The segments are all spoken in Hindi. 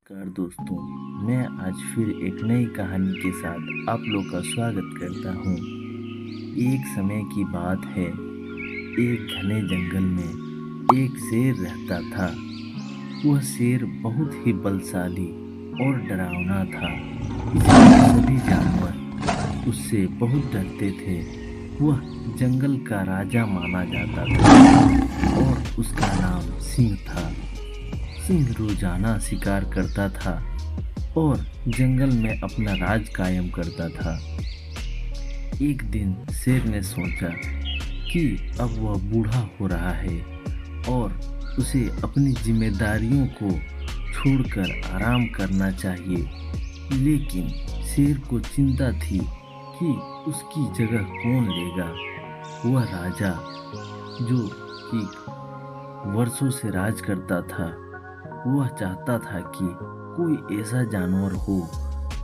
नमस्कार दोस्तों, मैं आज फिर एक नई कहानी के साथ आप लोग का स्वागत करता हूँ। एक समय की बात है, एक घने जंगल में एक शेर रहता था। वह शेर बहुत ही बलशाली और डरावना था, इसलिए सभी जानवर उससे बहुत डरते थे। वह जंगल का राजा माना जाता था और उसका नाम सिंह था। सिंह रोजाना शिकार करता था और जंगल में अपना राज कायम करता था। एक दिन शेर ने सोचा कि अब वह बूढ़ा हो रहा है और उसे अपनी जिम्मेदारियों को छोड़कर आराम करना चाहिए। लेकिन शेर को चिंता थी कि उसकी जगह कौन लेगा। वह राजा जो कि वर्षों से राज करता था, वह चाहता था कि कोई ऐसा जानवर हो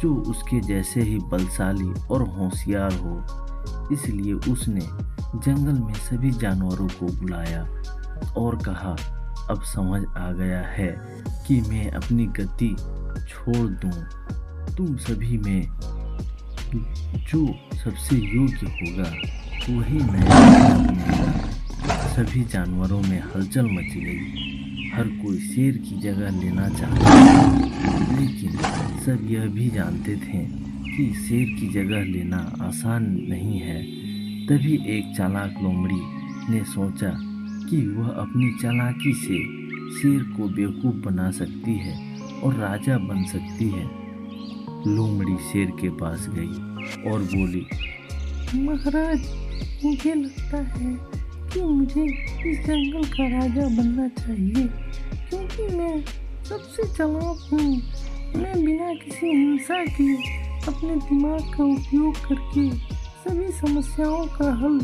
जो उसके जैसे ही बलशाली और होशियार हो। इसलिए उसने जंगल में सभी जानवरों को बुलाया और कहा, अब समझ आ गया है कि मैं अपनी गति छोड़ दूं। तुम सभी में जो सबसे योग्य होगा वही मैं बनेगा। सभी जानवरों में हलचल मच गई। हर कोई शेर की जगह लेना चाहता था, लेकिन सब यह भी जानते थे कि शेर की जगह लेना आसान नहीं है। तभी एक चालाक लोमड़ी ने सोचा कि वह अपनी चालाकी से शेर को बेवकूफ बना सकती है और राजा बन सकती है। लोमड़ी शेर के पास गई और बोली, महाराज, मुझे लगता है कि मुझे इस जंगल का राजा बनना चाहिए, क्योंकि मैं सबसे चालाक हूँ। मैं बिना किसी हिंसा के अपने दिमाग का उपयोग करके सभी समस्याओं का हल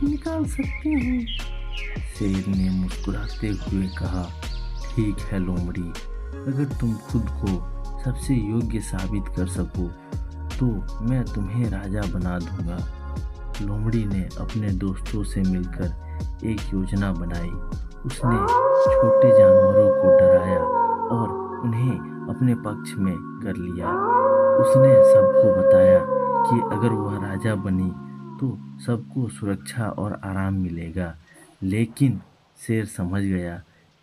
निकाल सकती हूँ। शेर ने मुस्कुराते हुए कहा, ठीक है लोमड़ी, अगर तुम खुद को सबसे योग्य साबित कर सको तो मैं तुम्हें राजा बना दूंगा। लोमड़ी ने अपने दोस्तों से मिलकर एक योजना बनाई। उसने छोटे जानवरों को डराया और उन्हें अपने पक्ष में कर लिया। उसने सबको बताया कि अगर वह राजा बनी तो सबको सुरक्षा और आराम मिलेगा। लेकिन शेर समझ गया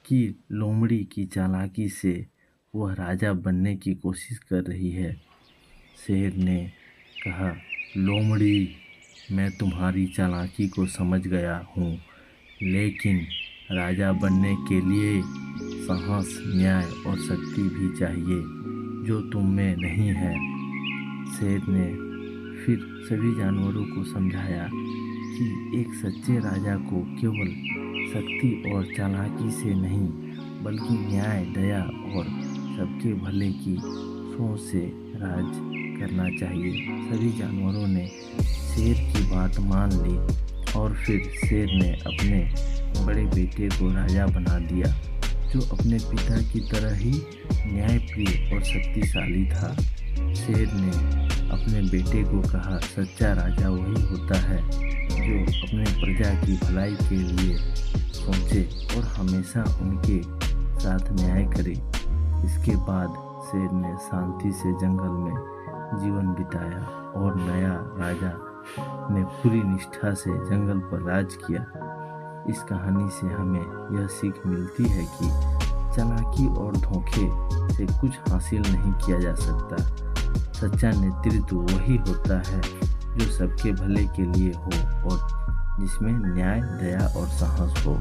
कि लोमड़ी की चालाकी से वह राजा बनने की कोशिश कर रही है। शेर ने कहा, लोमड़ी, मैं तुम्हारी चालाकी को समझ गया हूँ, लेकिन राजा बनने के लिए साहस, न्याय और शक्ति भी चाहिए, जो तुम में नहीं है। शेर ने फिर सभी जानवरों को समझाया कि एक सच्चे राजा को केवल शक्ति और चालाकी से नहीं, बल्कि न्याय, दया और सबके भले की सोच से राज करना चाहिए। सभी जानवरों ने शेर की बात मान ली और फिर शेर ने अपने बड़े बेटे को राजा बना दिया, जो अपने पिता की तरह ही न्यायप्रिय और शक्तिशाली था। शेर ने अपने बेटे को कहा, सच्चा राजा वही होता है जो अपने प्रजा की भलाई के लिए सोचे और हमेशा उनके साथ न्याय करे। इसके बाद शेर ने शांति से जंगल में जीवन बिताया और नया राजा ने पूरी निष्ठा से जंगल पर राज किया। इस कहानी से हमें यह सीख मिलती है कि चालाकी और धोखे से कुछ हासिल नहीं किया जा सकता। सच्चा नेतृत्व वही होता है जो सबके भले के लिए हो और जिसमें न्याय, दया और साहस हो।